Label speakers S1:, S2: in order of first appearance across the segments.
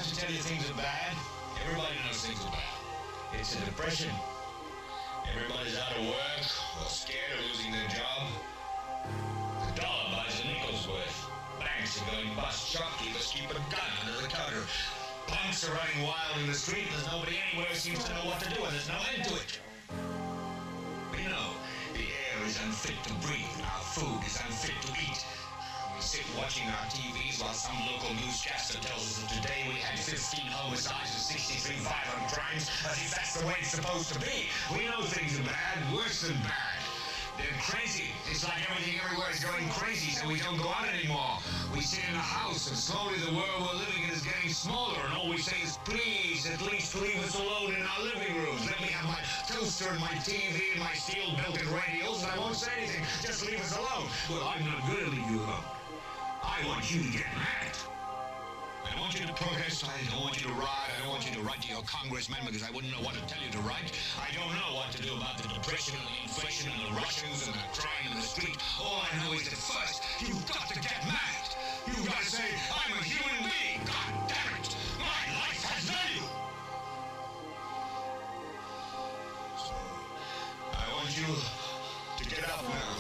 S1: to tell you things are bad. Everybody knows things are bad. It's a depression. Everybody's out of work or scared of losing their job. The dollar buys a nickel's worth. Banks are going bust. Shopkeepers keep a gun under the counter. Punks are running wild in the street. There's nobody anywhere who seems to know what to do, and there's no end to it. We know the air is unfit to breathe. Our food is unfit to eat. We sit watching our TVs while some local newscaster tells us that today we had 15 homicides and 63 violent crimes, as if that's the way it's supposed to be. We know things are bad, worse than bad. They're crazy. It's like everything everywhere is going crazy, so we don't go out anymore. We sit in a house, and slowly the world we're living in is getting smaller, and all we say is, please, at least leave us alone in our living rooms. Let me have my toaster and my TV and my steel built-in radios, and I won't say anything. Just leave us alone. Well, I'm not going to leave you alone. I want you to get mad. I don't want you to protest. I don't want you to riot. I don't want you to write to your congressman because I wouldn't know what to tell you to write. I don't know what to do about the depression and the inflation and the Russians and the crying in the street. All I know is that first, you've got to get mad. You've got to say, I'm a human being. God damn it. My life has value. So, I want you to get up now.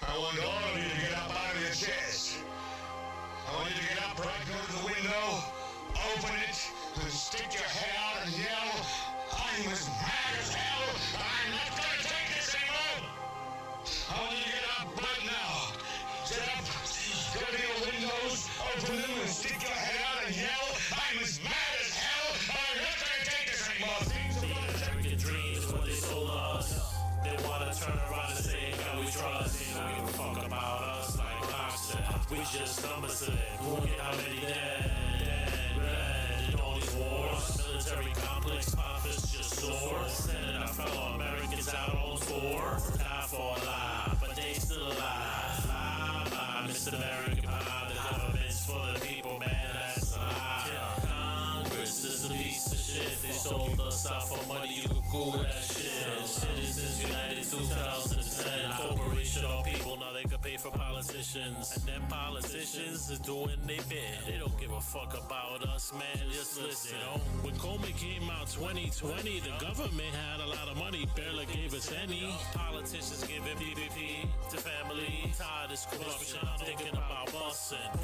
S1: I want all of you to get up out of your chairs. I want you to get up, right, go to the window, open it, and stick your head out and yell, I'm as mad as hell, and I'm not going to take this anymore. I want you to get up right now. Get up, go to your windows, open them, and stick your head out and yell, I'm as mad as hell, and I'm not going to take this anymore.
S2: The American dream is what they sold us. They want to turn around and say, God, we trust. They don't give a fuck about us like lobster. We just numbers to them. Look at how many dead in all these wars. Military complex profits just soar. Sending our fellow Americans out on tour. Die for a lie, but they still alive. Bye, Mr. American Pie. The government's for the people, man. That's a lie. Congress is a piece of shit. They sold us out for money. You could Google that shit. Citizens United 2010. Corporation or people, now they could pay for politicians. And them politicians is doing they bid. They don't give a fuck about us, man. Just listen. When Coleman came out 2020, the government had a lot of money, barely gave us any. Politicians giving PPP to family. Tired of this corruption, thinking about busing.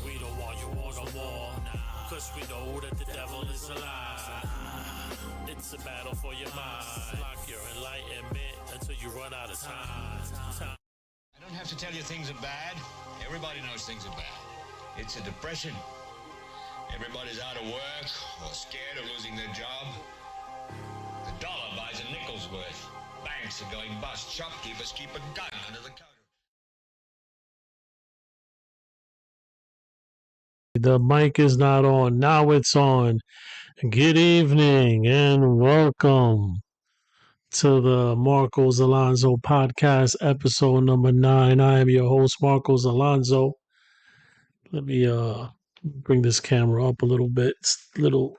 S2: We don't want you war no more, cause we know that the devil is alive. It's a battle for your mind. Lock your enlightenment until you run out of time.
S1: I don't have to tell you things are bad. Everybody knows things are bad. It's a depression. Everybody's out of work or scared of losing their job. The dollar buys a nickel's worth. Banks are going bust. Shopkeepers keep a gun under the counter.
S3: The mic is not on. Now it's on. Good evening and welcome to the Marcos Alonzo podcast, episode number 9. I am your host, Marcos Alonzo. Let me bring this camera up a little bit. It's a little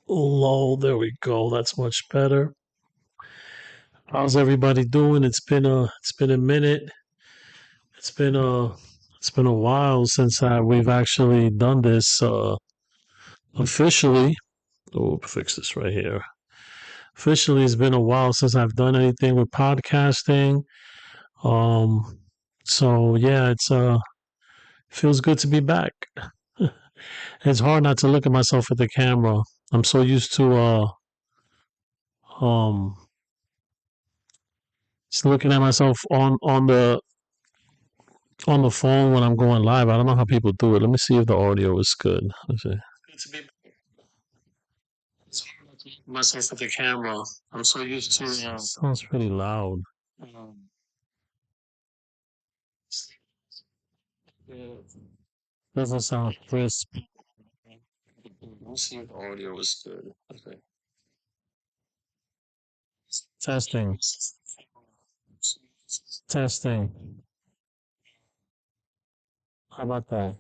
S3: low. There we go. That's much better. How's everybody doing? It's been a minute. It's been a while since we've actually done this officially. Oh, fix this right here. Officially, it's been a while since I've done anything with podcasting. So yeah, it's feels good to be back. It's hard not to look at myself at the camera. I'm so used to um just looking at myself on the phone when I'm going live. I don't know how people do it. Let me see if the audio is good. Let's see. It's hard not to look at myself at the camera. I'm so used to sounds pretty loud. Um, yeah. Doesn't sound crisp. Let's see if the audio is good. Okay. Testing. Testing. How about that?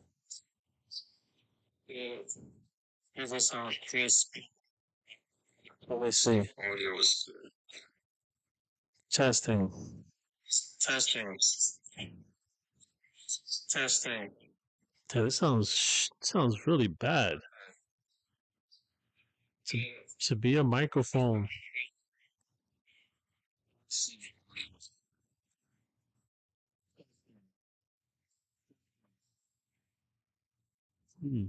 S3: Yeah. Doesn't sound crisp. Let me see. Audio is good. Testing. Testing. Testing. Yeah, this sounds really bad. to, to be a microphone. Hmm.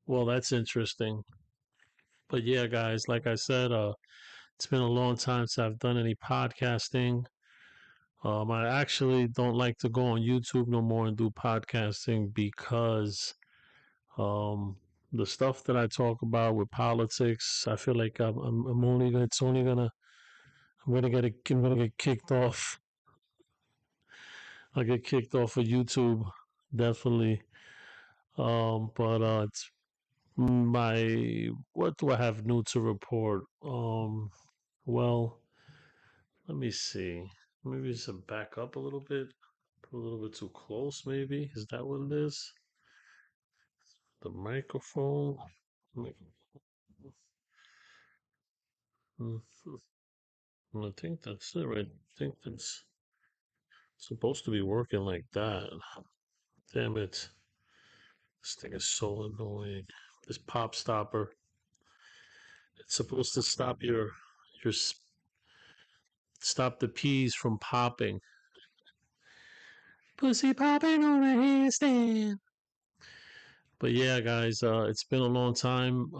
S3: Well, that's interesting. But yeah, guys, like I said, it's been a long time since I've done any podcasting. I actually don't like to go on YouTube no more and do podcasting because um, the stuff that I talk about with politics, I feel like I'm only it's only gonna I'm gonna get kicked off. I get kicked off of YouTube, definitely. But it's my what do I have new to report? Well, let me see. Maybe just back up a little bit. A little bit too close, maybe. Is that what it is? The microphone. Mhm. I think that's it, right? I think that's supposed to be working like that. Damn it. This thing is so annoying. This pop stopper. It's supposed to stop your stop the peas from popping. Pussy popping on a handstand. But yeah, guys, it's been a long time.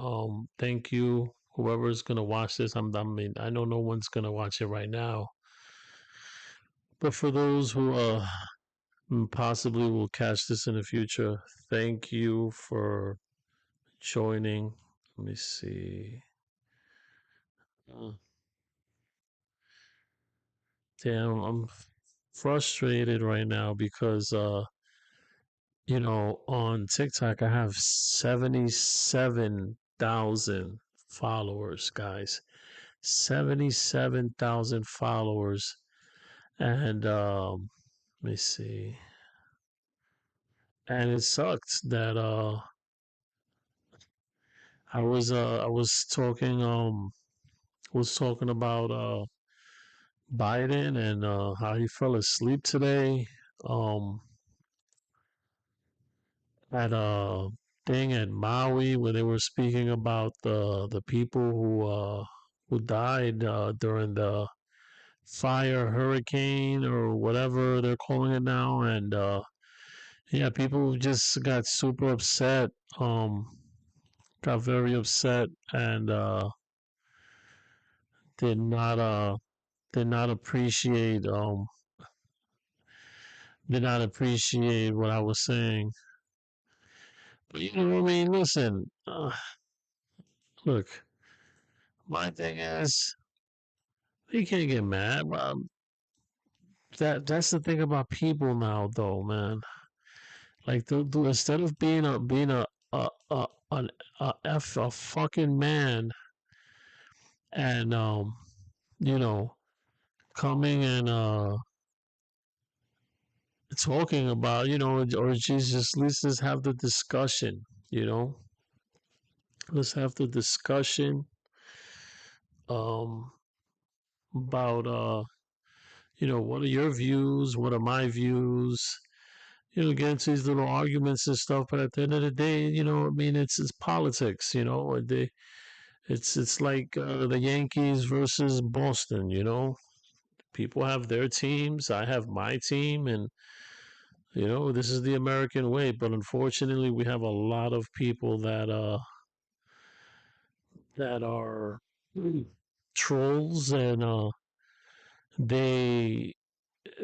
S3: Thank you, whoever's gonna watch this. I mean, I know no one's gonna watch it right now, but for those who possibly will catch this in the future, thank you for joining. Let me see. Uh, Damn, I'm frustrated right now because on TikTok I have 77,000 followers, guys. 77,000 followers. And let me see. And it sucked that I was talking about Biden and how he fell asleep today. Um at a thing at Maui where they were speaking about the people who died during the fire hurricane or whatever they're calling it now, and yeah, people just got super upset, got very upset, and did not uh did not appreciate what I was saying. But you know what I mean? Listen, look, my thing is you can't get mad. That's the thing about people now, though, man. Like, instead of being a an a fucking man and you know coming and talking about or just let's have the discussion. You know, let's have the discussion um about what are your views, what are my views, get into these little arguments and stuff. But at the end of the day, I mean, it's politics. It's like the Yankees versus Boston. People have their teams, I have my team, and this is the American way. But unfortunately, we have a lot of people that are trolls, and they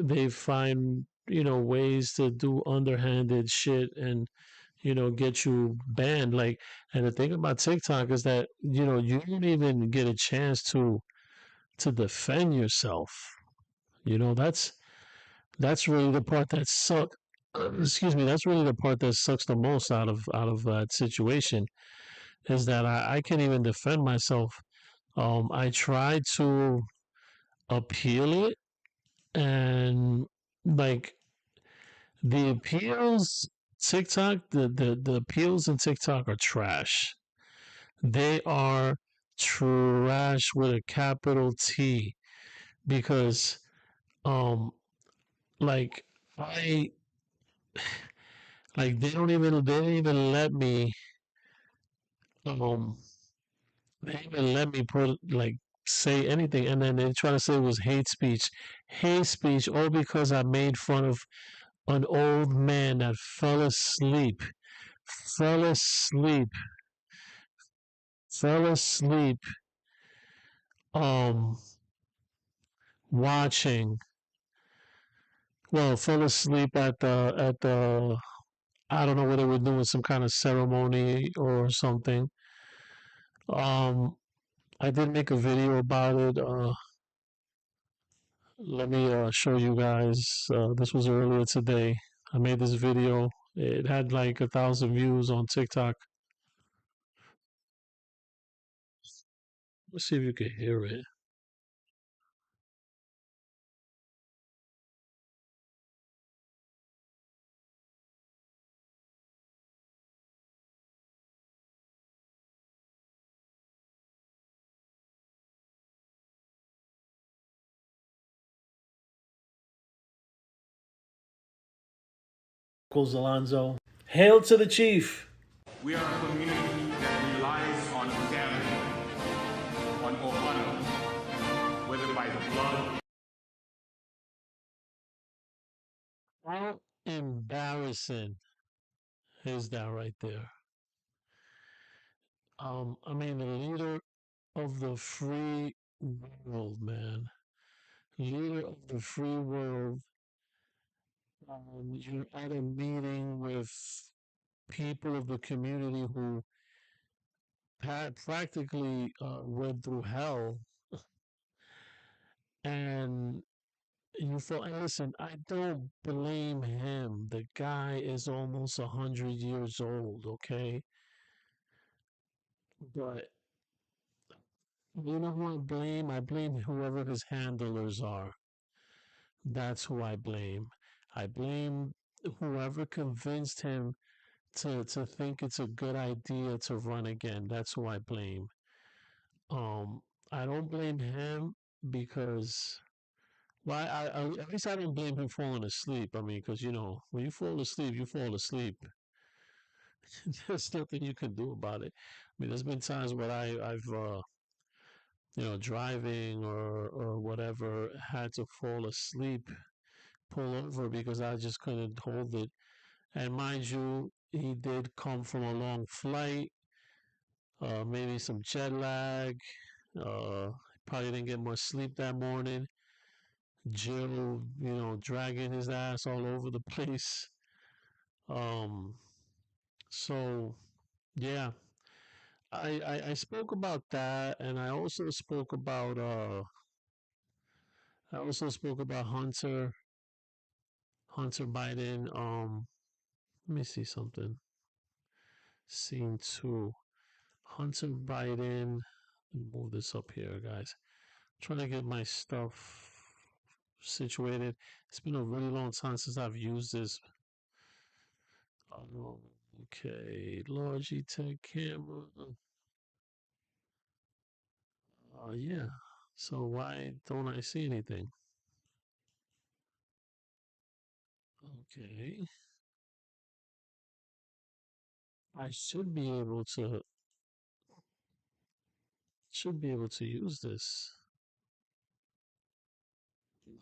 S3: they find ways to do underhanded shit and get you banned. Like, and the thing about TikTok is that you don't even get a chance to defend yourself. That's really the part that sucks. Excuse me. That's really the part that sucks the most out of that situation is that I can't even defend myself. I tried to appeal it, and like the appeals, the appeals in TikTok are trash. They are trash with a capital T because um like I like they don't even let me Um, they even let me put like say anything, and then they try to say it was hate speech, all because I made fun of an old man that fell asleep, fell asleep, um, watching. Well, fell asleep at the I don't know what they were doing, some kind of ceremony or something. Um, I did make a video about it. Let me show you guys. This was earlier today. I made this video. It had like 1,000 views on TikTok. Let's see if you can hear it. Goes Alonzo. Hail to the chief.
S4: We are a community that relies on family, on honor, whether by the blood.
S3: How embarrassing is that right there? I mean, the leader of the free world, man. Leader of the free world. You're at a meeting with people of the community who had practically went through hell, and you feel. And listen, I don't blame him. The guy is almost 100 years old. Okay, but you know who I blame? I blame whoever his handlers are. That's who I blame. I blame whoever convinced him to think it's a good idea to run again. That's who I blame. Um, I don't blame him because, well, at least I don't blame him falling asleep. I mean, because when you fall asleep, you fall asleep. There's nothing you can do about it. I mean, there's been times when I've driving or whatever, had to fall asleep, pull over because I just couldn't hold it. And mind you, he did come from a long flight, maybe some jet lag. Probably didn't get much sleep that morning. Jill, dragging his ass all over the place. Um, so yeah, I spoke about that, and I also spoke about Hunter Biden. Let me see something. Scene two. Hunter Biden. Move this up here, guys. Trying to get my stuff situated. It's been a really long time since I've used this. Oh, okay, Logitech camera. Yeah. So why don't I see anything? Okay. I should be able to use this.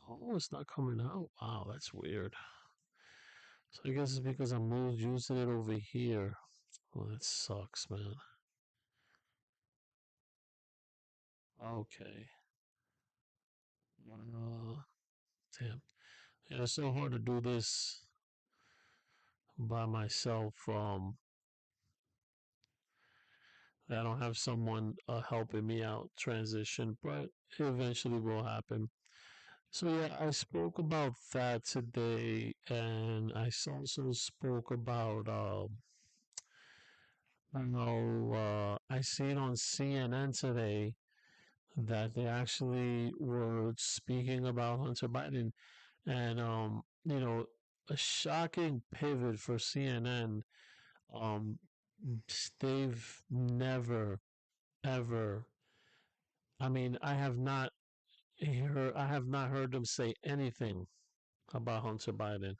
S3: Oh, it's not coming out. Wow, that's weird. So I guess it's because I'm using it over here. Well, that sucks, man. Okay. Uh, damn. Yeah, it's so hard to do this by myself. I don't have someone helping me out transition, but it eventually will happen. So yeah, I spoke about that today, and also spoke about I seen on CNN today that they actually were speaking about Hunter Biden, and a shocking pivot for CNN. Um, they've never ever. I mean, I have not heard them say anything about Hunter Biden.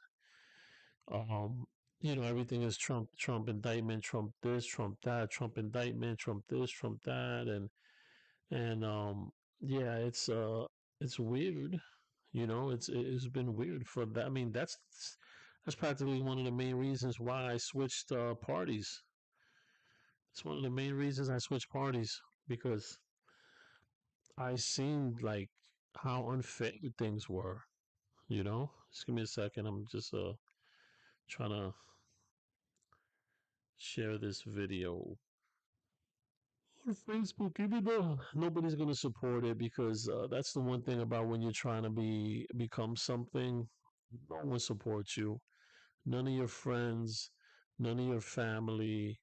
S3: Um, everything is Trump, Trump indictment, Trump this, Trump that, Trump indictment, Trump this, Trump that, and yeah, it's weird. It's been weird for that. I mean, that's practically one of the main reasons why I switched parties. It's one of the main reasons I switched parties because I seen like how unfair things were. Just give me a second. I'm just trying to share this video on Facebook, even though nobody's gonna support it because that's the one thing about when you're trying to become something. No one supports you. None of your friends, none of your family.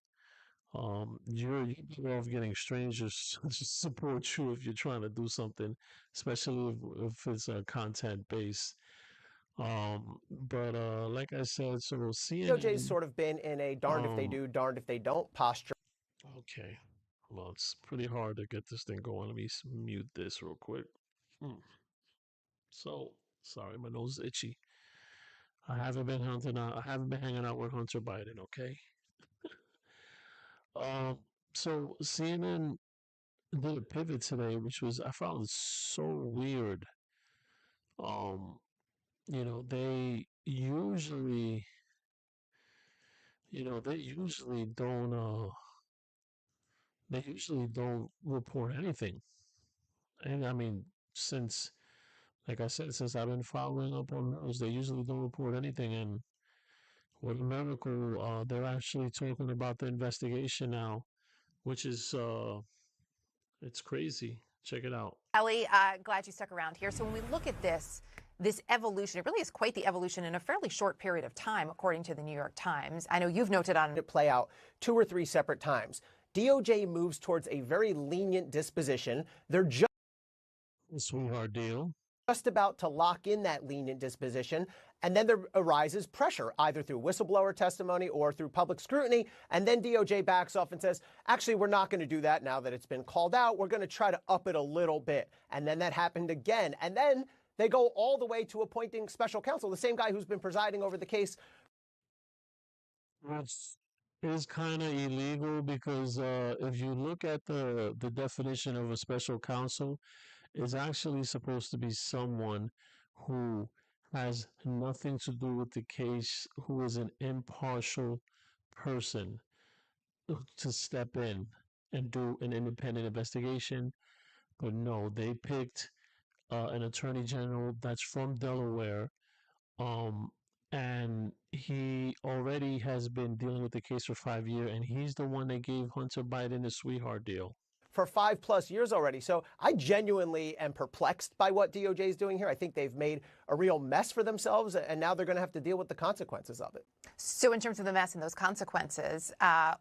S3: You're better off getting strangers to support you if you're trying to do something, especially if it's content based. But like I said, so
S5: DOJ's
S3: CNN.
S5: sort of been in a darned if they
S3: Um,
S5: do, darned if they don't posture.
S3: okay. Well, it's pretty hard to get this thing going. Let me mute this real quick. Hmm. So sorry, my nose is itchy. I haven't been hanging out with Hunter Biden. Okay. Um. So CNN did a pivot today, which was I found so weird. Um. They usually, they usually don't. They usually don't report anything. And I mean, since like I said, since I've been following up on those, they usually don't report anything. And what a miracle, they're actually talking about the investigation now, which is it's crazy. Check it out.
S6: Ellie, glad you stuck around here. So when we look at this evolution, it really is quite the evolution in a fairly short period of time, according to the New York Times. I know you've noted on
S5: it play out 2 or 3 separate times. DOJ moves towards a very lenient disposition. They're
S3: Sweetheart deal.
S5: just about to lock in that lenient disposition, and then there arises pressure, either through whistleblower testimony or through public scrutiny, and then DOJ backs off and says, actually, we're not going to do that now that it's been called out. We're going to try to up it a little bit. And then that happened again. And then they go all the way to appointing special counsel, the same guy who's been presiding over the case.
S3: Which is kind of illegal because if you look at the definition of a special counsel, is actually supposed to be someone who has nothing to do with the case, who is an impartial person to step in and do an independent investigation. But no, they picked an attorney general that's from Delaware, um, and he already has been dealing with the case for 5 years, and he's the one that gave Hunter Biden the sweetheart deal
S5: For 5+ years already. So I genuinely am perplexed by what DOJ is doing here. I think they've made a real mess for themselves, and now they're going to have to deal with the consequences of it.
S6: So in terms of the mess and those consequences,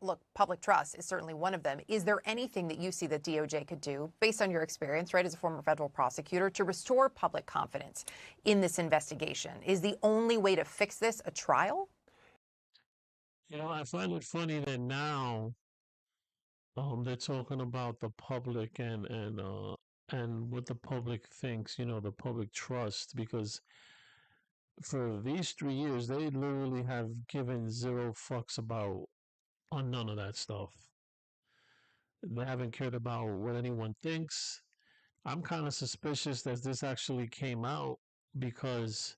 S6: look, public trust is certainly one of them. Is there anything that you see that DOJ could do, based on your experience, right, as a former federal prosecutor, to restore public confidence in this investigation? Is the only way to fix this a trial?
S3: I find it funny that now they're talking about the public and what the public thinks, the public trust, because for these 3 years they literally have given zero fucks about on none of that stuff. They haven't cared about what anyone thinks. I'm kind of suspicious that this actually came out because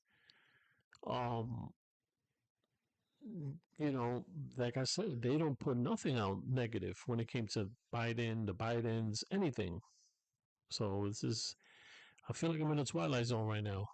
S3: um like I said, they don't put nothing out negative when it came to Biden, the Bidens, anything. So I feel like I'm in a twilight zone right now.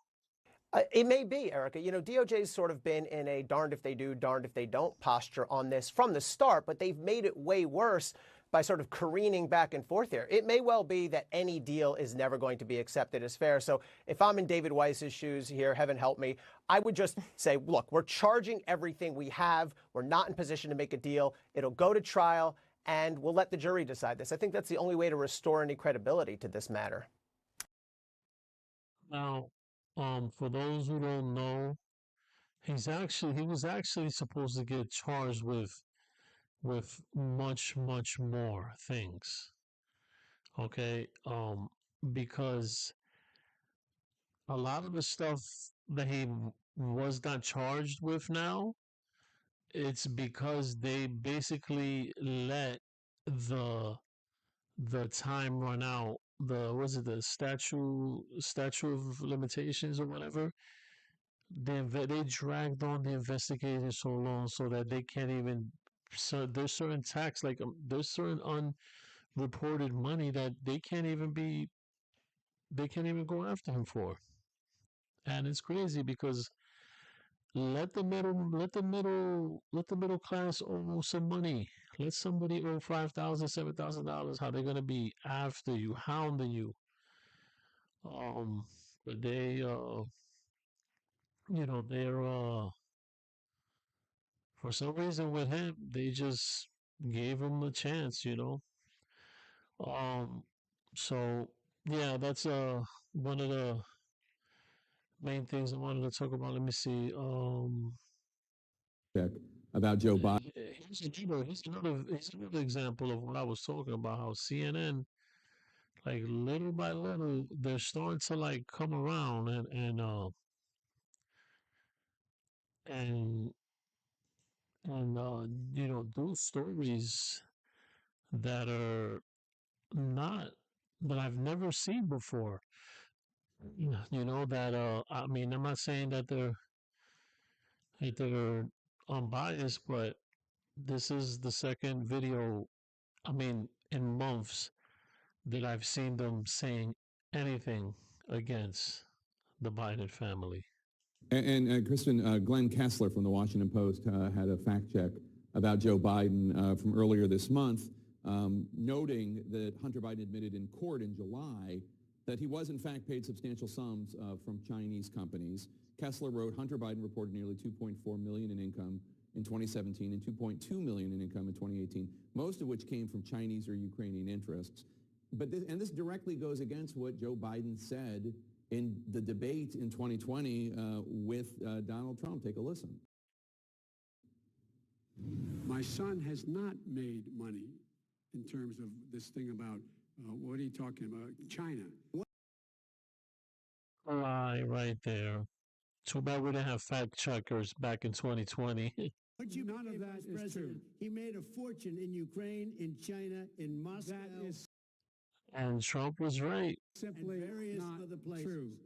S5: It may be, Erica. DOJ's sort of been in a darned if they do, darned if they don't posture on this from the start, but they've made it way worse by sort of careening back and forth here. It may well be that any deal is never going to be accepted as fair. So if I'm in David Weiss's shoes here, heaven help me, I would just say, look, we're charging everything we have. We're not in position to make a deal. It'll go to trial, and we'll let the jury decide this. I think that's the only way to restore any credibility to this matter.
S3: Now, for those who don't know, he was actually supposed to get charged with much, much more things. Okay? Because a lot of the stuff that he was not charged with now it's because they basically let the time run out. The was it the statute of limitations or whatever? They dragged on the investigation so long so that they can't even. So there's certain tax like there's certain unreported money that they can't even go after him for, and it's crazy because let the middle class owe some money. Let somebody owe $5,000, $7,000. How they're gonna be after you, hounding you. But they they're for some reason with him they just gave him a chance. Um, so yeah, that's one of the main things I wanted to talk about. Let me see.
S7: Check about Joe Biden.
S3: Here's another example of what I was talking about. How CNN, like little by little, they're starting to like come around and do stories that are not that I've never seen before. That I mean, I'm not saying that they're unbiased, but this is the second video, I mean, in months that I've seen them saying anything against the Biden family.
S7: And Kristen, Glenn Kessler from the Washington Post had a fact check about Joe Biden from earlier this month, noting that Hunter Biden admitted in court in July that he was in fact paid substantial sums from Chinese companies. Kessler wrote, Hunter Biden reported nearly $2.4 million in income in 2017 and $2.2 million in income in 2018, most of which came from Chinese or Ukrainian interests. But this directly goes against what Joe Biden said in the debate in 2020 with Donald Trump. Take a listen.
S8: My son has not made money in terms of this thing about, what are you talking about, China?
S3: Right there. Too bad we didn't have fact checkers back in 2020.
S8: But none of that is true.
S9: He made a fortune in Ukraine, in China, in Moscow.
S8: That is
S3: And Trump was right.
S8: simply
S9: and various
S8: not
S9: other places.
S8: true.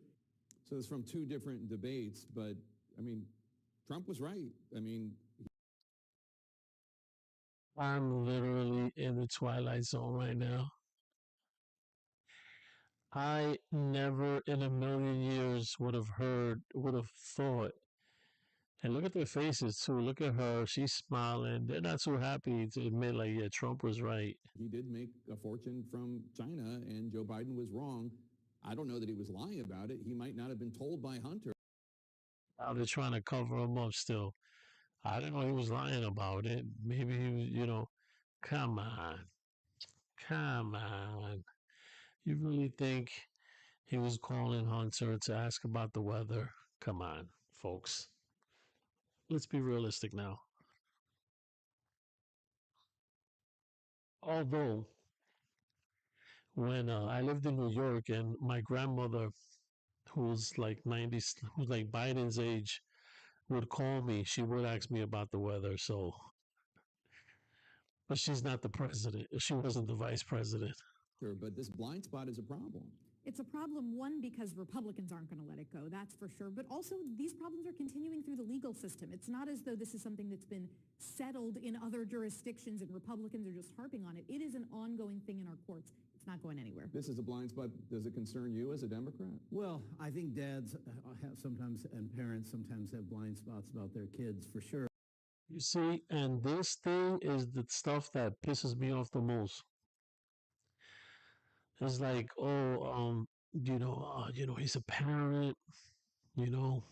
S7: So it's from two different debates, but I mean, Trump was right. I mean,
S3: I'm literally in the twilight zone right now. I never in a million years would have thought. And look at their faces too. Look at her. She's smiling. They're not too happy to admit, like, yeah, Trump was right.
S7: he did make a fortune from China, and Joe Biden was wrong. I don't know that he was lying about it. He might not have been told by Hunter.
S3: Now they're trying to cover him up still. I didn't know he was lying about it. Maybe he was, come on. Come on. You really think he was calling Hunter to ask about the weather? Come on, folks. Let's be realistic now. Although, when I lived in New York and my grandmother, who's like 90, who's like Biden's age, would call me, she would ask me about the weather. So, but she's not the president. She wasn't the vice president.
S7: But this blind spot is a problem.
S10: It's a problem, one, because Republicans aren't going to let it go, that's for sure. But also, these problems are continuing through the legal system. It's not as though this is something that's been settled in other jurisdictions and Republicans are just harping on it. It is an ongoing thing in our courts. It's not going anywhere.
S7: This is a blind spot. Does it concern you as a Democrat?
S9: Well, I think dads have sometimes, and parents sometimes have blind spots about their kids, for sure.
S3: You see, and this thing is the stuff that pisses me off the most. It's like, oh, he's a parent, you know,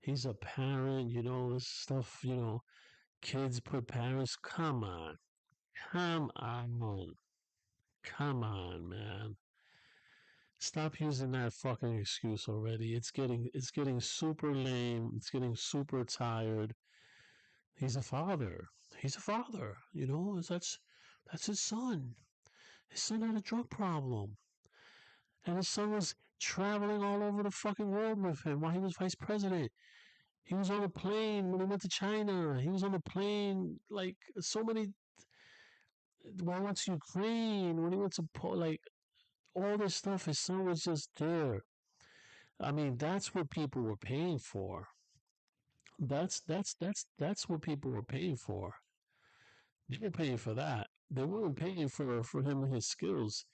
S3: he's a parent, this stuff, kids put parents. Come on, come on, come on, man. Stop using that fucking excuse already. It's getting super lame. It's getting super tired. He's a father. He's a father. That's his son. His son had a drug problem. And his son was traveling all over the fucking world with him while he was vice president. He was on a plane when he went to China. He was on a plane, like, so many. When he went to Ukraine, when he went to like, all this stuff, his son was just there. I mean, that's what people were paying for. That's what people were paying for. They were paying for that. They weren't paying for him and his skills.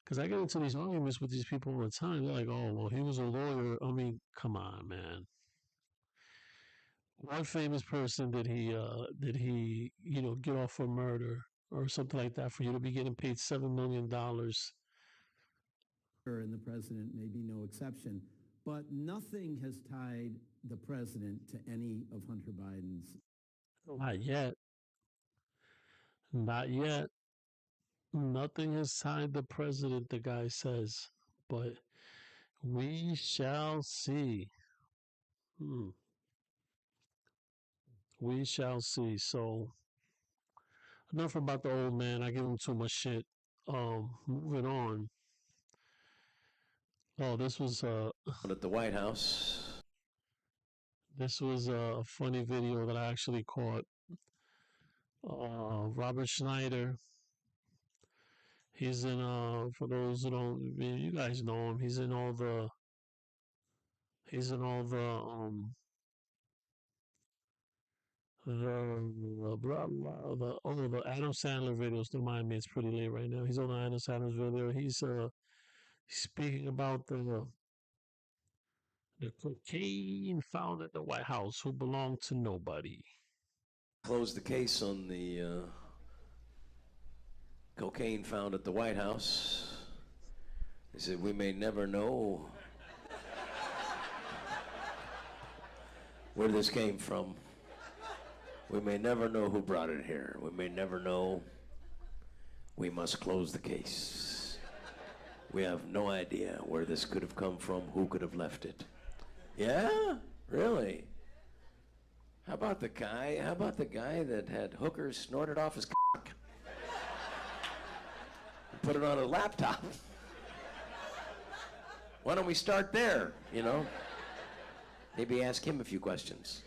S3: Because I get into these arguments with these people all the time. They're like, "Oh, well, he was a lawyer." I mean, come on, man. What famous person did he get off for murder or something like that for you to be getting paid $7 million?
S9: And the president may be no exception. But nothing has tied the president to any of Hunter Biden's.
S3: Not yet. Not yet. Nothing has tied the president, the guy says. But we shall see. We shall see. So, enough about the old man. I give him too much shit. Moving on. Oh, this was
S11: at the White House.
S3: This was a funny video that I actually caught. Robert Schneider. He's in for those who don't, you guys know him. He's in all the the Adam Sandler videos. Don't mind me, it's pretty late right now. He's on the Adam Sandler video. He's speaking about the cocaine found at the White House who belonged to nobody.
S11: Closed the case on the cocaine found at the White House. They said, we may never know where this came from. We may never know who brought it here. We may never know. We must close the case. We have no idea where this could have come from, who could have left it. Yeah? Really? How about the guy that had hookers snorted off his cock? Put it on a laptop. Why don't we start there, you know? Maybe ask him a few questions.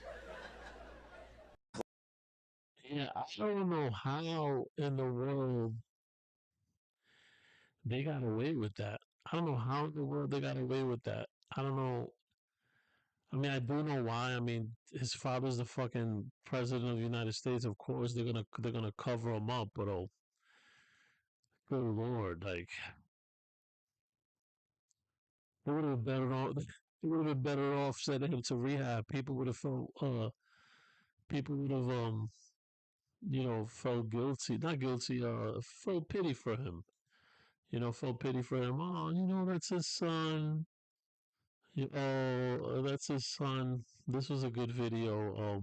S3: Yeah, I don't know how in the world they got away with that. I don't know how in the world they got away with that. I don't know. I mean, I do know why. I mean, his father's the fucking president of the United States. Of course, they're gonna cover him up. But oh, good lord, like they would have been better off. They would have been better off sending him to rehab. People would have felt. People would have felt guilty. Not guilty. Felt pity for him. Felt pity for him. Oh, that's his son. Oh, that's his son. This was a good video.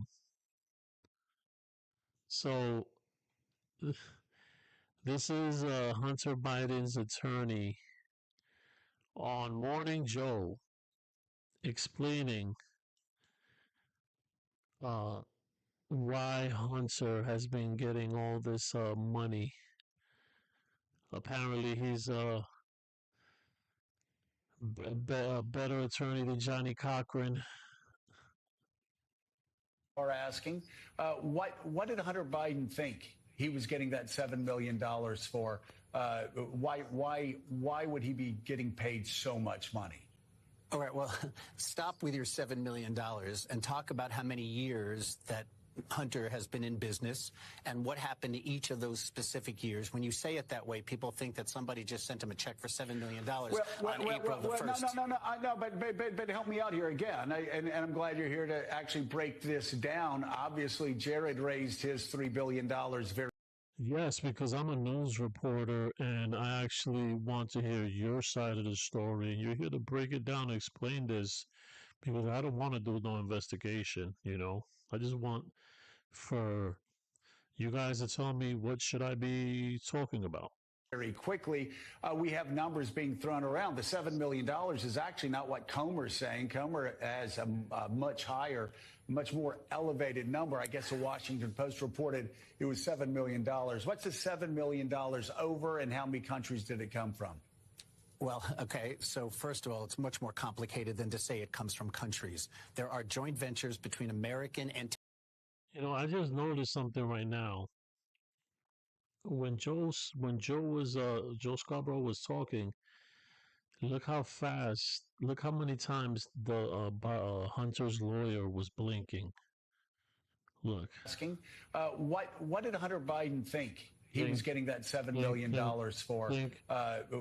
S3: So this is Hunter Biden's attorney on Morning Joe explaining why Hunter has been getting all this money. Apparently, he's a better attorney than Johnny Cochran.
S12: Are asking, what did Hunter Biden think he was getting that $7 million for? Why would he be getting paid so much money?
S13: All right, well, stop with your $7 million and talk about how many years that Hunter has been in business and what happened to each of those specific years. When you say it that way, people think that somebody just sent him a check for $7 million on April the 1st.
S12: No, but help me out here again. And I'm glad you're here to actually break this down. Obviously, Jared raised his $3 billion very.
S3: Yes, because I'm a news reporter and I actually want to hear your side of the story. You're here to break it down and explain this because I don't want to do no investigation, I just want for you guys to tell me what should I be talking about.
S12: Very quickly, we have numbers being thrown around. The $7 million is actually not what Comer's saying. Comer has a much higher, much more elevated number. I guess the Washington Post reported it was $7 million. What's the $7 million over and how many countries did it come from?
S13: Well, okay, so first of all, it's much more complicated than to say it comes from countries. There are joint ventures between American and...
S3: You know, I just noticed something right now. When Joe Joe Scarborough was talking, look how fast, look how many times the Hunter's lawyer was blinking. Look.
S12: Asking, what did Hunter Biden think he was getting that $7 million for?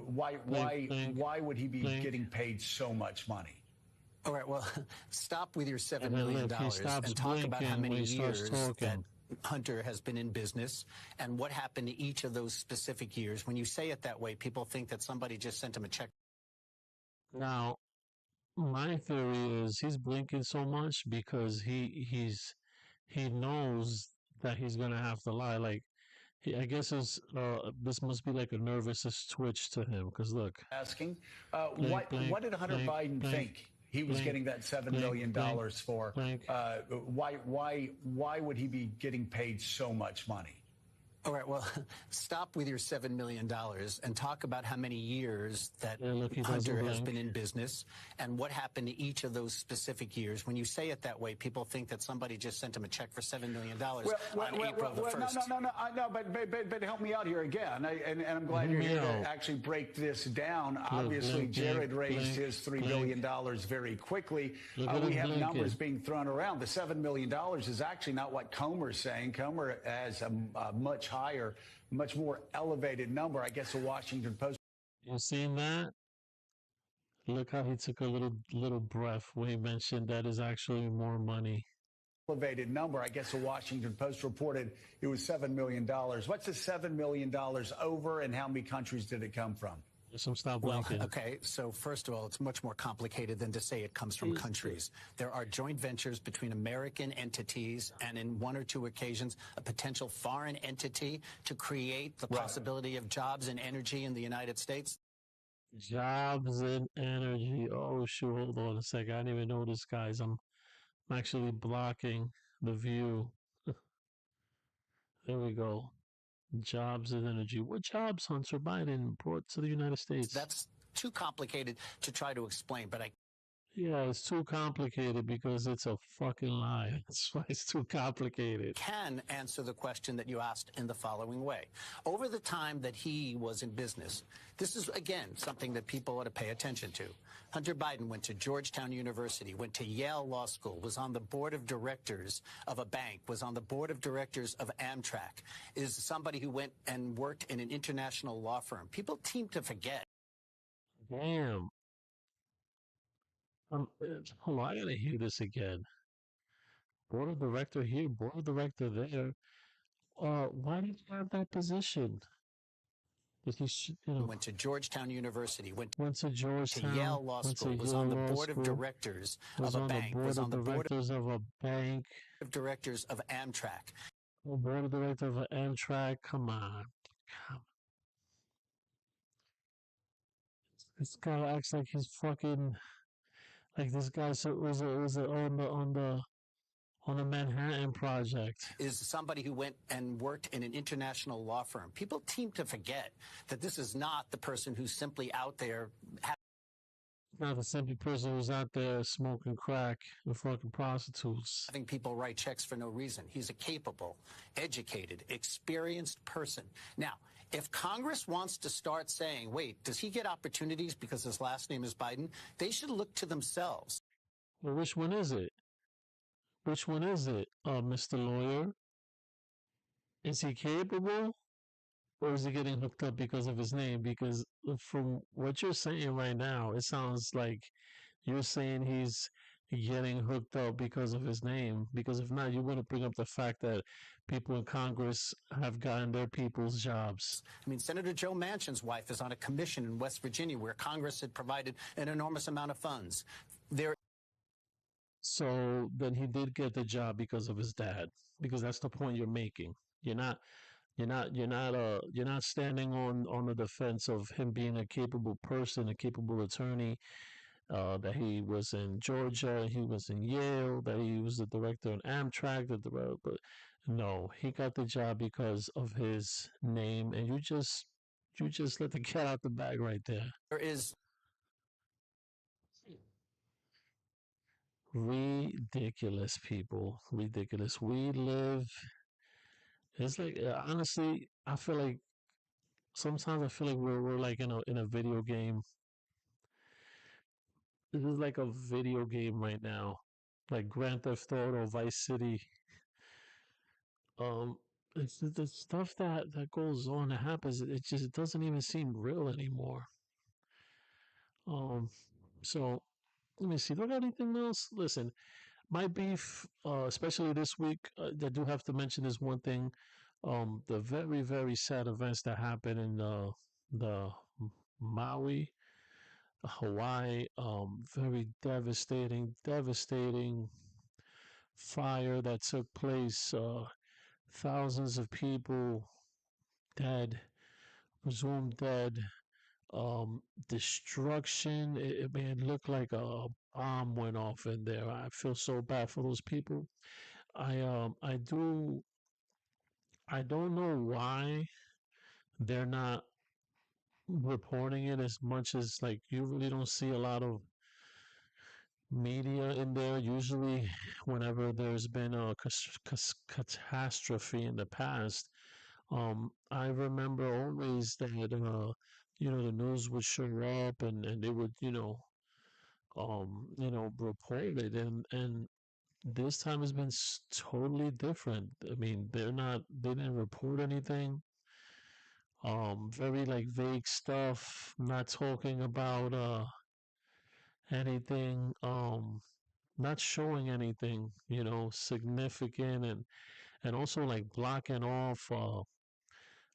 S12: Why would he be getting paid so much money?
S13: All right, well, stop with your $7 million and talk about how many years that Hunter has been in business and what happened to each of those specific years. When you say it that way, people think that somebody just sent him a check.
S3: Now, my theory is he's blinking so much because he knows that he's gonna have to lie. Like, I guess this must be like a nervous twitch to him. Because look,
S12: asking, what did Hunter Biden think he was getting that $7 million for? Why would he be getting paid so much money?
S13: All right, well, stop with your $7 million and talk about how many years that Hunter has been in business and what happened to each of those specific years. When you say it that way, people think that somebody just sent him a check for $7 million on April the 1st.
S12: No, but help me out here again. And I'm glad you're here to actually break this down. Obviously, Jared raised his $3 billion very quickly. We have numbers being thrown around. The $7 million is actually not what Comer's saying. Comer has a much higher, much more elevated number. I guess the Washington Post.
S3: You seen that? Look how he took a little breath when he mentioned that is actually more money.
S12: Elevated number. I guess the Washington Post reported it was $7 million. What's the $7 million over, and how many countries did it come from?
S13: Well, okay, so first of all, it's much more complicated than to say it comes from countries. There are joint ventures between American entities and, in one or two occasions, a potential foreign entity to create the possibility of jobs and energy in the United States.
S3: Jobs and energy. Oh, shoot, hold on a second. I didn't even notice, guys. I'm actually blocking the view. There we go. Jobs and energy. What jobs Hunter Biden brought to the United States?
S13: That's too complicated to try to explain, but
S3: yeah, it's too complicated because it's a fucking lie. That's why it's too complicated.
S13: Can answer the question that you asked in the following way. Over the time that he was in business, this is, again, something that people ought to pay attention to. Hunter Biden went to Georgetown University, went to Yale Law School, was on the board of directors of a bank, was on the board of directors of Amtrak, is somebody who went and worked in an international law firm. People seem to forget.
S3: Damn. Hold on, I gotta hear this again. Board of director here, board of director there. Why did you have that position?
S13: Went to Georgetown University, went
S3: to Georgetown,
S13: to Yale Law School, was on the board of directors of a bank, was on the board
S3: of a bank,
S13: of directors of Amtrak.
S3: Board of director of Amtrak. Come on. This guy acts like he's fucking like this guy was on the Manhattan Project.
S13: Is somebody who went and worked in an international law firm. People seem to forget that this is not the person who's simply out there.
S3: Not the simple person who's out there smoking crack and fucking prostitutes.
S13: Having people write checks for no reason. He's a capable, educated, experienced person. Now, if Congress wants to start saying, wait, does he get opportunities because his last name is Biden? They should look to themselves.
S3: Well, which one is it? Which one is it, Mr. Lawyer? Is he capable? Or is he getting hooked up because of his name? Because from what you're saying right now, it sounds like you're saying he's getting hooked up because of his name. Because if not, you wouldn't bring up the fact that people in Congress have gotten their people's jobs.
S13: I mean, Senator Joe Manchin's wife is on a commission in West Virginia where Congress had provided an enormous amount of funds.
S3: So then he did get the job because of his dad. Because that's the point you're making. You're not standing on the defense of him being a capable person, a capable attorney, that he was in Georgia, he was in Yale, that he was the director on Amtrak, but no, he got the job because of his name, and you just You just let the cat out the bag right there.
S13: There is
S3: Ridiculous, people. Ridiculous. We live. It's like honestly, I feel like sometimes I feel like we're like in a video game. This is like a video game right now, like Grand Theft Auto, Vice City. Um, it's the stuff that goes on that happens. It just it doesn't even seem real anymore. Um, so let me see. Do I got anything else? Listen, my beef, especially this week, I do have to mention this one thing. The very, very sad events that happened in the Maui, Hawaii. Very devastating, devastating fire that took place. Thousands of people dead, presumed dead. Destruction. It man looked like a bomb went off in there. I feel so bad for those people. I don't know why they're not reporting it as much as like you really don't see a lot of media in there. Usually, whenever there's been a catastrophe in the past, I remember always that the news would show up and they would report it and this time has been totally different. I mean, they didn't report anything. Very like vague stuff, not talking about anything, not showing anything, significant and also like blocking off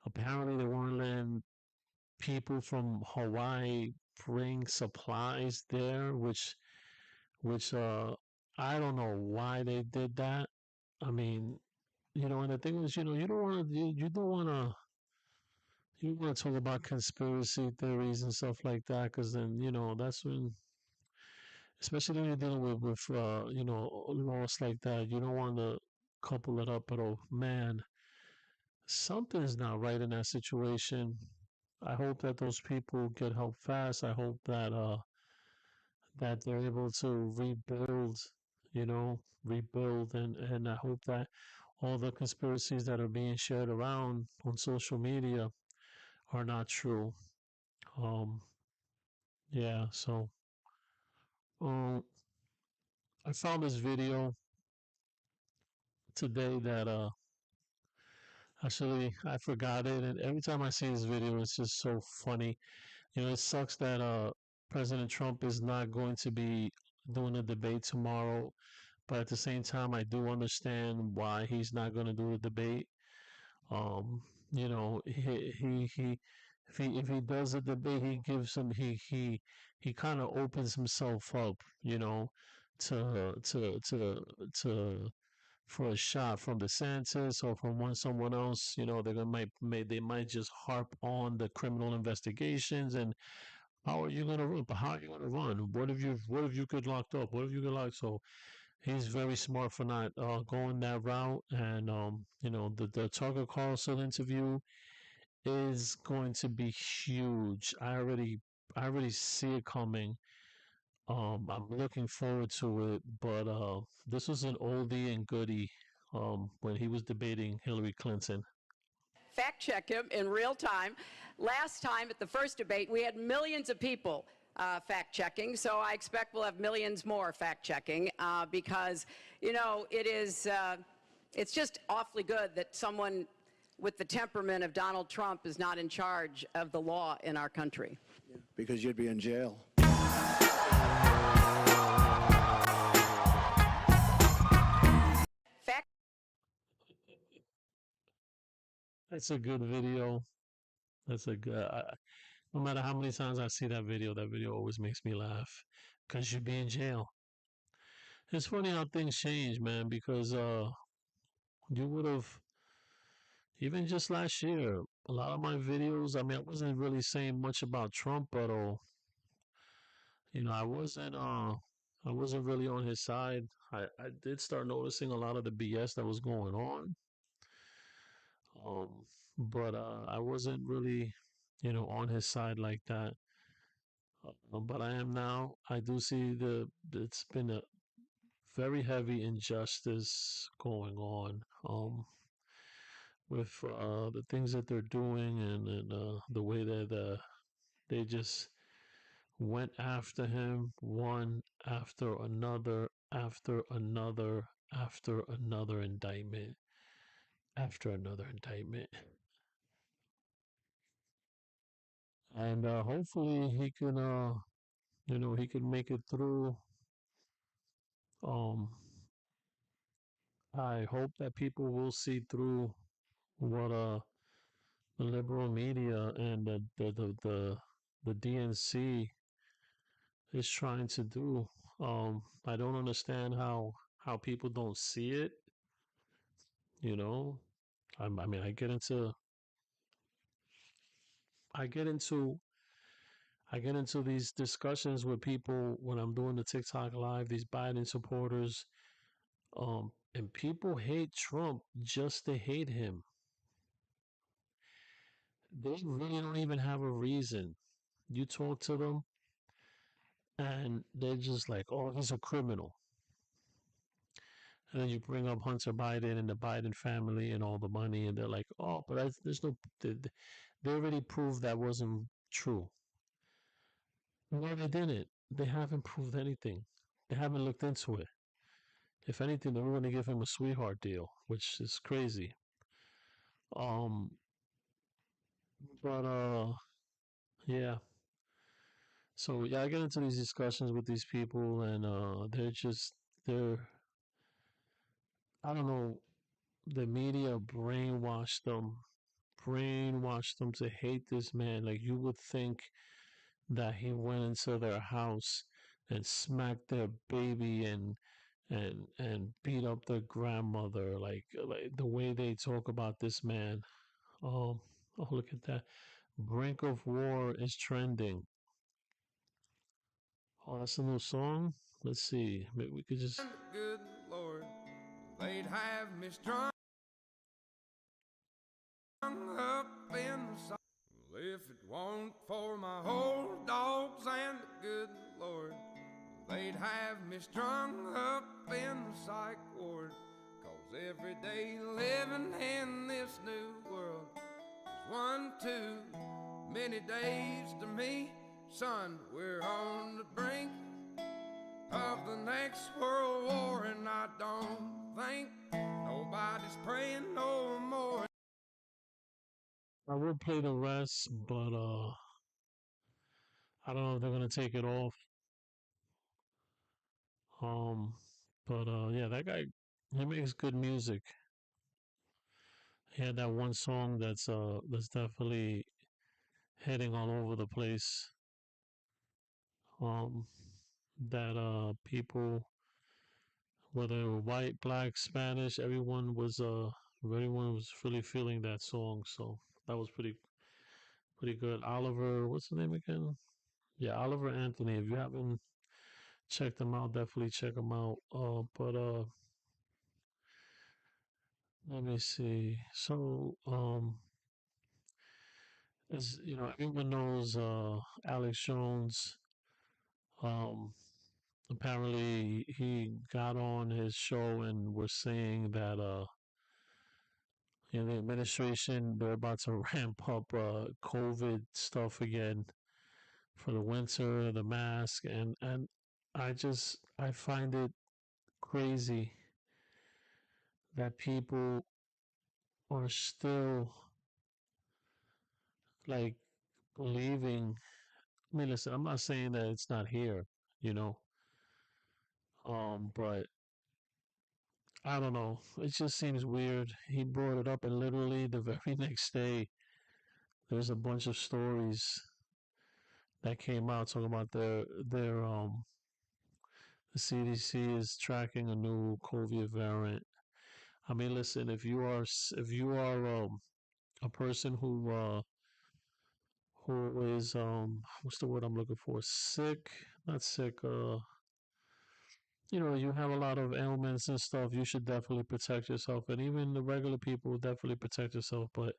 S3: apparently they weren't letting people from Hawaii bring supplies there, which I don't know why they did that. I mean, and the thing is, you don't want to you want to talk about conspiracy theories and stuff like that, because then that's when, especially when you're dealing with loss like that, you don't want to couple it up. But oh man, something is not right in that situation. I hope that those people get help fast. I hope that they're able to rebuild, rebuild, and I hope that all the conspiracies that are being shared around on social media are not true. Um, yeah, so um, I found this video today that actually I forgot it, and every time I see this video, it's just so funny. It sucks that President Trump is not going to be doing a debate tomorrow, but at the same time, I do understand why he's not going to do the debate. He if he does a debate, he gives him he kind of opens himself up, to for a shot from DeSantis or from someone else. They're gonna they might just harp on the criminal investigations and how are you gonna run? But how are you gonna run? What if you get locked up? What if you get locked? So he's very smart for not going that route. And the Tucker Carlson interview is going to be huge. I already see it coming. I'm looking forward to it. But this was an oldie and goodie. When he was debating Hillary Clinton.
S14: Fact check him in real time. Last time at the first debate, we had millions of people fact checking, so I expect we'll have millions more fact checking because, it's just awfully good that someone with the temperament of Donald Trump is not in charge of the law in our country.
S15: Because you'd be in jail.
S3: That's a good video. That's a good. No matter how many times I see that video always makes me laugh because you'd be in jail. It's funny how things change, man, because you would have even just last year, a lot of my videos, I mean, I wasn't really saying much about Trump, but I wasn't really on his side. I did start noticing a lot of the BS that was going on. Um but I wasn't really on his side like that. But I am now. I do see it's been a very heavy injustice going on with the things that they're doing and the way that they just went after him one after another indictment after another indictment. And hopefully he can he can make it through. um I hope that people will see through what the liberal media and the DNC is trying to do. I don't understand how people don't see it. You know, I mean, I get into I get into these discussions with people when I'm doing the TikTok live. These Biden supporters, and people hate Trump just to hate him. They really don't even have a reason. You talk to them, and they're just like, "Oh, he's a criminal." And then you bring up Hunter Biden and the Biden family and all the money, and they're like, "Oh, but there's no." They already proved that wasn't true. No, they didn't. They haven't proved anything. They haven't looked into it. If anything, they were going to give him a sweetheart deal, which is crazy. Um, but yeah. So yeah, I get into these discussions with these people, and they're I don't know. The media brainwashed them to hate this man. Like you would think that he went into their house and smacked their baby and beat up their grandmother. Like the way they talk about this man. Um, oh, look at that. Brink of War is trending. Oh, that's a new song. Let's see. Maybe we could just.
S16: Good Lord, they'd have me strung up in the sun. Well, if it weren't for my old dogs and the good Lord, they'd have me strung up in the psych ward. 'Cause every day living in this new world is one too many days to me. Son, we're on the brink of the next world war, and I don't think nobody's praying no more.
S3: I would play the rest, but I don't know if they're gonna take it off. Um, but yeah, that guy, he makes good music. He had that one song that's definitely hitting all over the place. Um, that people, whether white, black, Spanish, everyone was really feeling that song. So that was pretty good. Oliver, what's the name again? Yeah, Oliver Anthony. If you haven't checked them out, definitely check them out. But let me see. So as you know, everyone knows Alex Jones. Um, apparently he got on his show and was saying that the administration they're about to ramp up COVID stuff again for the winter, the mask, and I find it crazy that people are still like believing. I mean, listen, I'm not saying that it's not here, you know, but I don't know. It just seems weird. He brought it up, and literally the very next day, there's a bunch of stories that came out talking about their the CDC is tracking a new COVID variant. I mean, listen, if you are a person who is what's the word I'm looking for? Sick, not sick. You have a lot of ailments and stuff. You should definitely protect yourself, and even the regular people definitely protect yourself, but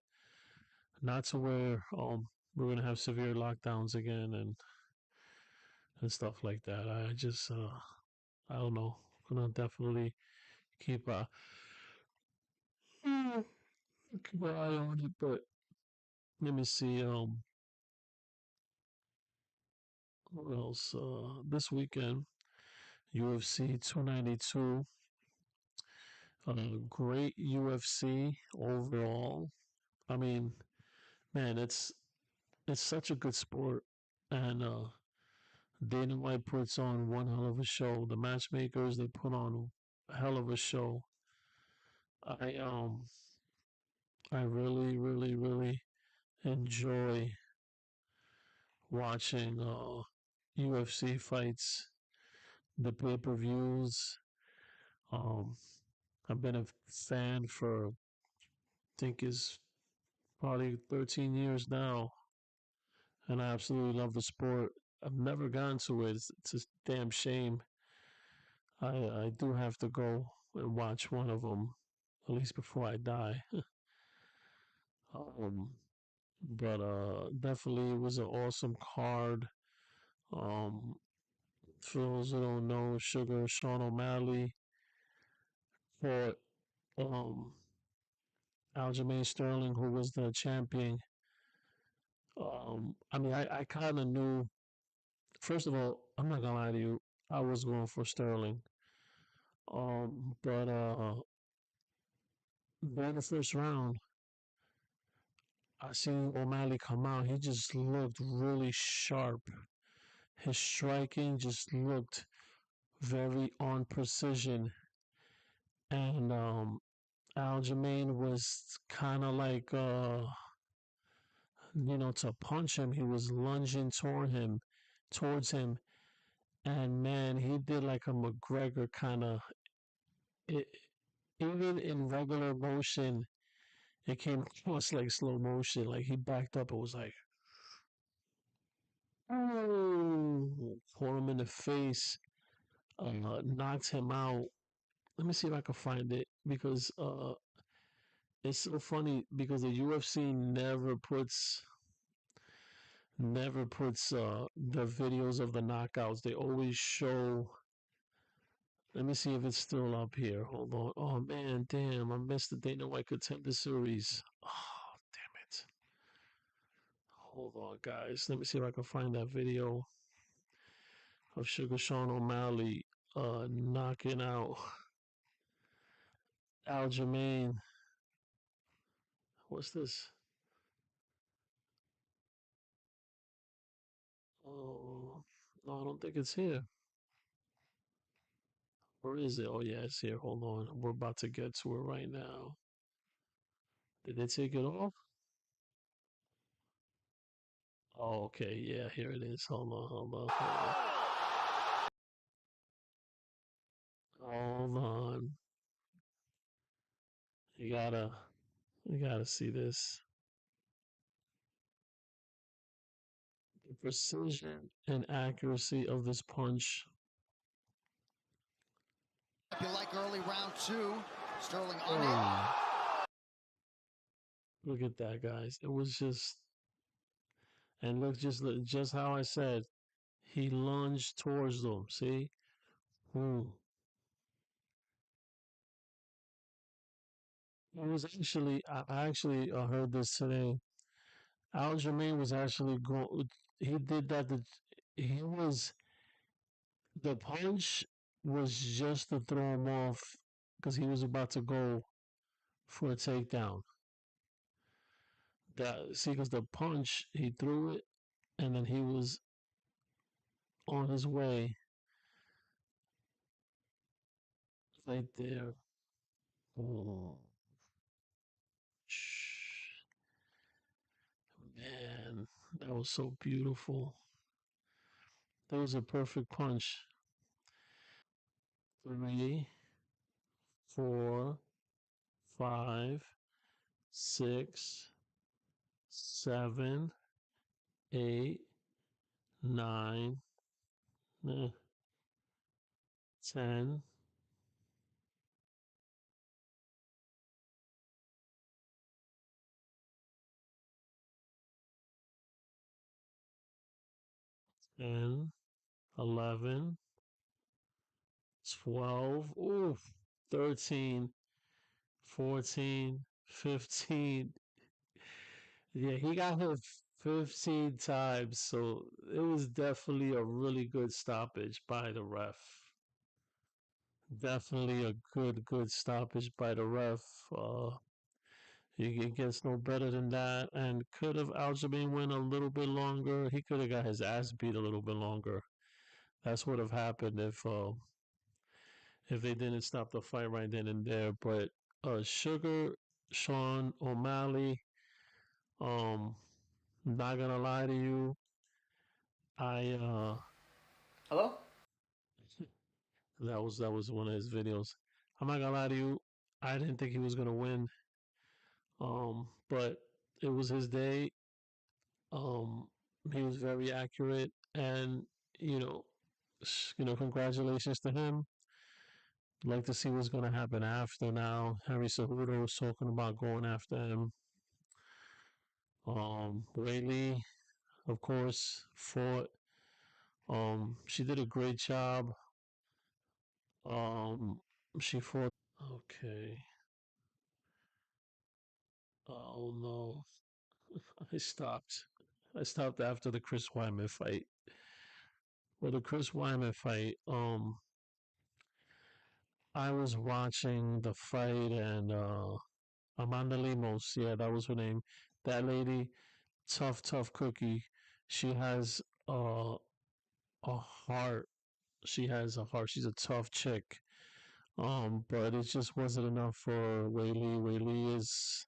S3: not to where we're gonna have severe lockdowns again and stuff like that. I just I don't know. Gonna definitely keep keep an eye on it. But let me see. What else? This weekend, UFC 292. Great UFC overall. I mean, man, it's such a good sport, and Dana White puts on one hell of a show. The matchmakers, they put on a hell of a show. I um I really, really, really enjoy watching UFC fights, the pay-per-views. Um, I've been a fan for I think is probably 13 years now, and I absolutely love the sport. I've never gone to it. It's a damn shame. I do have to go and watch one of them at least before I die. um, but definitely it was an awesome card. Um, for those who don't know, Sugar Sean O'Malley fought um Aljamain Sterling, who was the champion. I mean, I kind of knew. First of all, I'm not gonna lie to you. I was going for Sterling. But in the first round, I seen O'Malley come out. He just looked really sharp. His striking just looked very on precision, and Aljamain was kind of like to punch him. He was lunging towards him, and man, he did like a McGregor kind of. Even in regular motion, it came across like slow motion. Like he backed up. It was like, oh, caught him in the face, knocked him out. Let me see if I can find it because it's so funny because the UFC never puts the videos of the knockouts. They always show. Let me see if it's still up here. Hold on. Oh man, damn! I missed the Dana White Contender Series. Oh damn it! Hold on, guys. Let me see if I can find that video of Sugar Sean O'Malley knocking out Aljamain. What's this? Oh, no, I don't think it's here. Where is it? Oh, yeah, it's here. Hold on. We're about to get to it right now. Did they take it off? Oh, okay. Yeah, here it is. Hold on, hold on, hold on. Hold on. You gotta, you gotta see this. The precision and accuracy of this punch.
S17: If you like early round two, Sterling
S3: Oh.
S17: unable.
S3: Look at that, guys. It was just, and look just how I said. He lunged towards them. See? Boom. It was actually, I actually heard this today. Aljamain was actually going. He did that. He was the punch was just to throw him off because he was about to go for a takedown. See, because the punch he threw it, and then he was on his way right there. Oh, man, that was so beautiful. That was a perfect punch. 3, 4, 5, 6, 7, 8, 9, 10. 10, 11, 12, ooh, 13, 14, 15. Yeah, he got hit 15 times, so it was definitely a really good stoppage by the ref. Definitely a good stoppage by the ref. It gets no better than that. And could have Aljamain went a little bit longer. He could have got his ass beat a little bit longer. That's what have happened if they didn't stop the fight right then and there. But Sugar, Sean O'Malley, not gonna lie to you, I
S18: Hello?
S3: that was one of his videos. I'm not gonna lie to you, I didn't think he was gonna win. But it was his day. Um, he was very accurate, and you know, congratulations to him. Like to see what's gonna happen after now. Harry Cejudo was talking about going after him. Whaley, of course, fought. She did a great job. She fought. Okay. Oh no, I stopped. I stopped after the Chris Weidman fight. Well, the Chris Weidman fight. I was watching the fight and Amanda Lemos, yeah, that was her name. That lady, tough cookie. She has a heart. She has a heart. She's a tough chick. But it just wasn't enough for Whaley. Whaley is,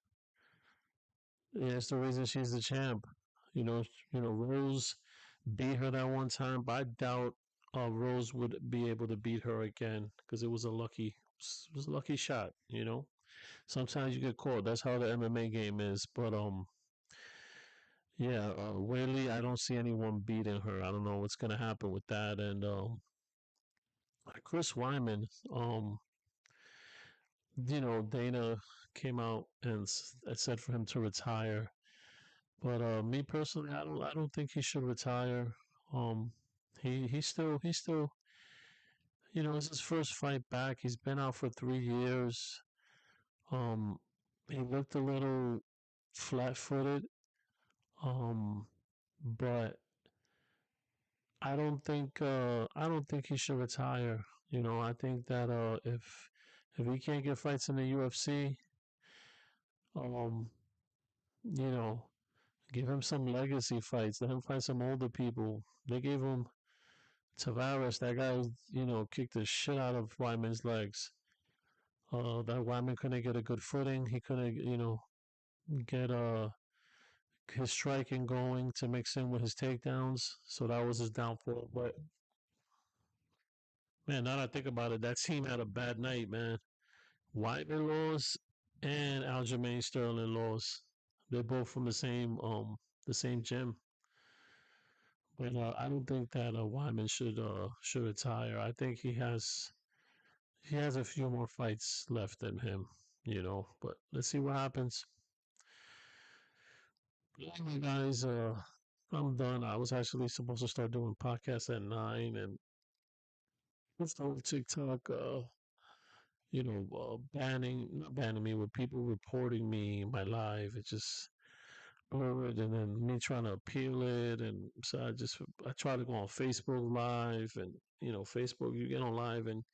S3: yeah, it's the reason she's the champ. Rose beat her that one time, but I doubt Rose would be able to beat her again because it was a lucky shot. Sometimes you get caught. That's how the MMA game is. But yeah, Whaley, I don't see anyone beating her. I don't know what's gonna happen with that. And Chris Wyman, Dana came out and said for him to retire. But me personally, I don't think he should retire. Um, he's still, it's his first fight back. He's been out for 3 years. Um, he looked a little flat-footed. But I don't think he should retire. I think that if he can't get fights in the UFC, um, you know, give him some legacy fights. Let him fight some older people. They gave him Tavares. That guy, kicked the shit out of Wyman's legs. That Wyman couldn't get a good footing. He couldn't, get his striking going to mix in with his takedowns. So that was his downfall. But man, now that I think about it, that team had a bad night, man. Whiteman lost and Aljamain Sterling lost. They're both from the same gym. But I don't think that Wyman should retire. I think he has a few more fights left in him, But let's see what happens. Anyway, guys, I'm done. I was actually supposed to start doing podcasts at 9, and just on TikTok, not banning me, with people reporting me my live. It just blurred, and then me trying to appeal it, and so I try to go on Facebook Live, and Facebook, you get on live and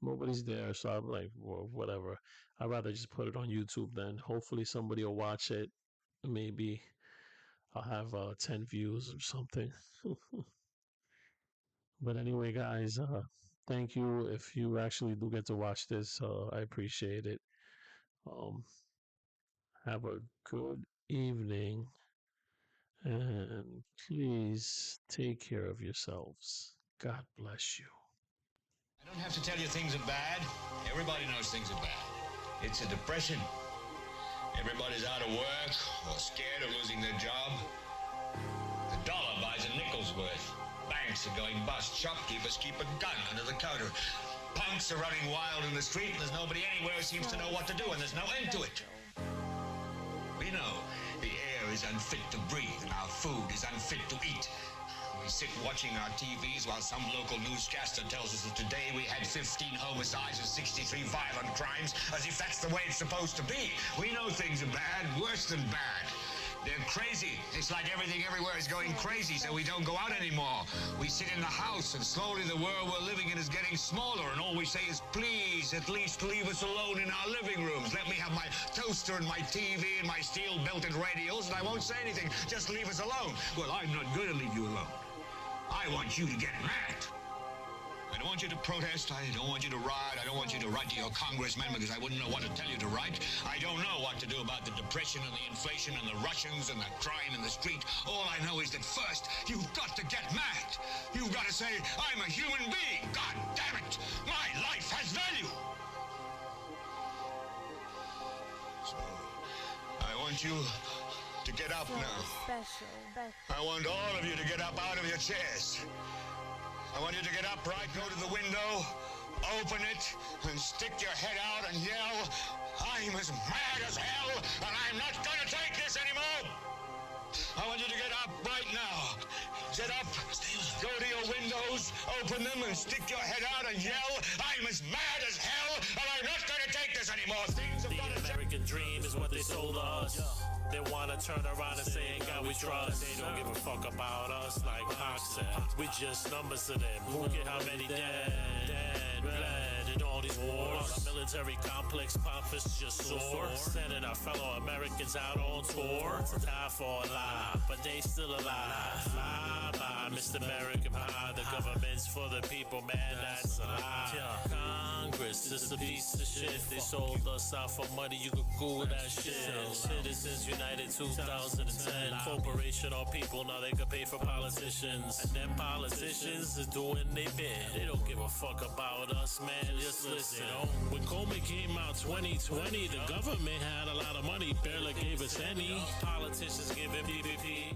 S3: nobody's there, so I'm like, well, whatever. I'd rather just put it on YouTube. Then hopefully somebody will watch it. Maybe I'll have 10 views or something. But anyway, guys, thank you. If you actually do get to watch this, I appreciate it. Um, have a good evening, and please take care of yourselves. God bless you.
S1: I don't have to tell you things are bad. Everybody knows things are bad. It's a depression. Everybody's out of work or scared of losing their job. The dollar buys a nickel's worth. Banks are going bust. Shopkeepers keep a gun under the counter. Punks are running wild in the street, and there's nobody anywhere who seems to know what to do, and there's no end to it. We know the air is unfit to breathe, and our food is unfit to eat. and sit watching our TVs while some local newscaster tells us that today we had 15 homicides and 63 violent crimes, as if that's the way it's supposed to be. We know things are bad, worse than bad. They're crazy. It's like everything everywhere is going crazy, so we don't go out anymore. We sit in the house, and slowly the world we're living in is getting smaller, and all we say is, please, at least leave us alone in our living rooms. Let me have my toaster and my TV and my steel-belted radios, and I won't say anything. Just leave us alone. Well, I'm not going to leave you alone. I want you to get mad. I don't want you to protest. I don't want you to riot. I don't want you to write to your congressman because I wouldn't know what to tell you to write. I don't know what to do about the depression and the inflation and the Russians and the crime in the street. All I know is that first, you've got to get mad. You've got to say, I'm a human being. God damn it. My life has value. So, I want you to get up now. I want all of you to get up out of your chairs. I want you to get upright, go to the window, open it, and stick your head out and yell, I'm as mad as hell, and I'm not going to take this anymore. I want you to get up right now. Get up, go to your windows, open them, and stick your head out and yell, I'm as mad as hell, and I'm not going to take this anymore.
S2: The American dream is what they sold us. They wanna turn around and say, ain't God we trust. They don't give a fuck about us, like Pac said. We just numbers to them. Look at how many dead, bled in all these wars. Our military complex profits just soar. Sending our fellow Americans out on tour to die for a lie, but they still alive. Bye bye, Mr. American Pie. The government's for the people, man, that's a lie. Congress is a piece of shit. They sold us out for money, you could Google that shit. Citizens United 2010. Corporation or people, now they can pay for politicians. And them politicians is doing they bid. They don't give a fuck about us, man. Just listen. When Coleman came out 2020, the government had a lot of money, barely gave us any. Politicians giving PPP.